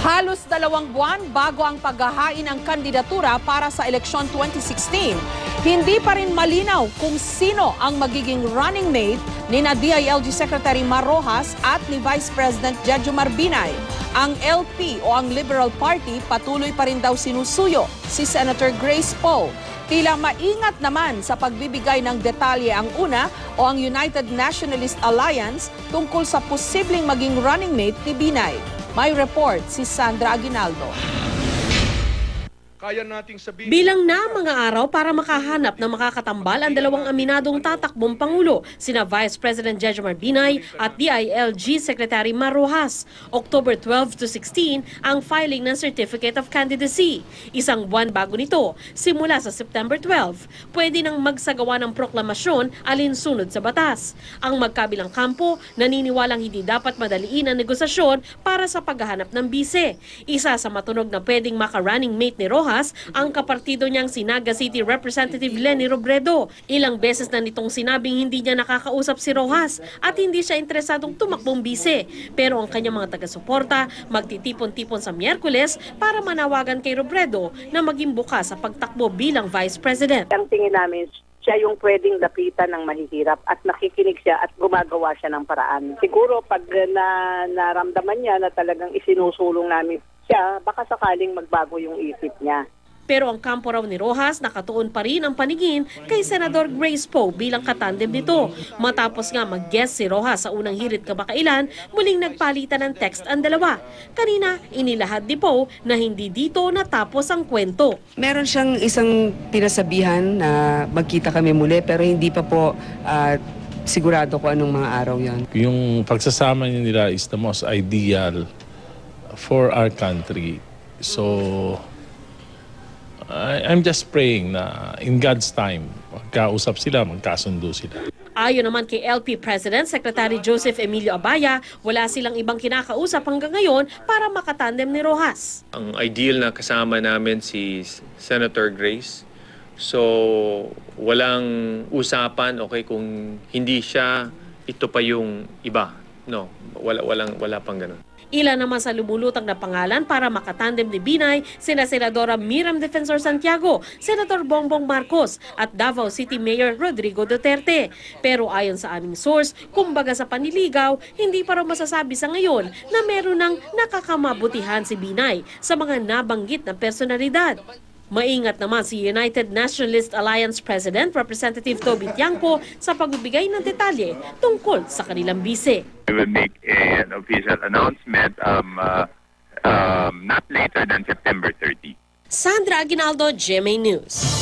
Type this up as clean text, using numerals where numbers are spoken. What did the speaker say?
Halos 2 buwan bago ang paghahain ng kandidatura para sa eleksyon 2016, hindi pa rin malinaw kung sino ang magiging running mate ni DILG Secretary Mar Rojas at ni Vice President Jejomar Binay. Ang LP o ang Liberal Party patuloy pa rin daw sinusuyo si Senator Grace Poe. Tila maingat naman sa pagbibigay ng detalye ang una o ang United Nationalist Alliance tungkol sa posibleng maging running mate ni Binay. May report si Sandra Aguinaldo. Kaya nating sabihin. Bilang na mga araw para makahanap ng makakatambal ang dalawang aminadong tatakbong Pangulo, sina Vice President Jejomar Binay at DILG Secretary Mar Rojas. October 12 to 16 ang filing ng Certificate of Candidacy. Isang buwan bago nito, simula sa September 12, pwede nang magsagawa ng proklamasyon alinsunod sa batas. Ang magkabilang kampo naniniwalang hindi dapat madaliin ang negosasyon para sa paghahanap ng bise. Isa sa matunog na pwedeng maka-running mate ni Rojas ang kapartido niyang si Naga City Representative Leni Robredo. Ilang beses na nitong sinabing hindi niya nakakausap si Rojas at hindi siya interesadong tumakbong bise. Pero ang kanyang mga taga-suporta magtitipon-tipon sa Miyerkules para manawagan kay Robredo na maging bukas sa pagtakbo bilang Vice President. Ang tingin namin, siya yung pwedeng lapitan ng mahihirap at nakikinig siya at gumagawa siya ng paraan. Siguro pag naramdaman niya na talagang isinusulong namin siya, baka sakaling magbago yung isip niya. Pero ang kampo raw ni Rojas nakatuon pa rin ang paningin kay Senador Grace Poe bilang katandem nito. Matapos nga mag-guest si Rojas sa unang hirit kamakailan, muling nagpalitan ng text ang dalawa. Kanina, inilahad ni Poe na hindi dito natapos ang kwento. Meron siyang isang pinasabihan na magkita kami muli pero hindi pa po sigurado ko anong mga araw yon. Yung pagsasama nila is the most ideal for our country. So, I'm just praying na in God's time, magkausap sila, magkasundo sila. Ayon naman kay LP President Secretary Joseph Emilio Abaya, wala silang ibang kinakausap hanggang ngayon para makatandem ni Rojas. Ang ideal na kasama namin si Senator Grace. So, walang usapan, okay, kung hindi siya, ito pa yung iba. No, wala pang ganun. Ilan naman sa lumulutang na pangalan para makatandem ni Binay, sina Senadora Miriam Defensor Santiago, Senator Bongbong Marcos at Davao City Mayor Rodrigo Duterte. Pero ayon sa aming source, kumbaga sa paniligaw, hindi pa raw masasabi sa ngayon na meron ng nakakamabutihan si Binay sa mga nabanggit na personalidad. Maingat naman si United Nationalist Alliance President Representative Toby Tiangco sa pagbibigay ng detalye tungkol sa kanilang bise. We will make an official announcement not later than September 30. Sandra Aguinaldo, GMA News.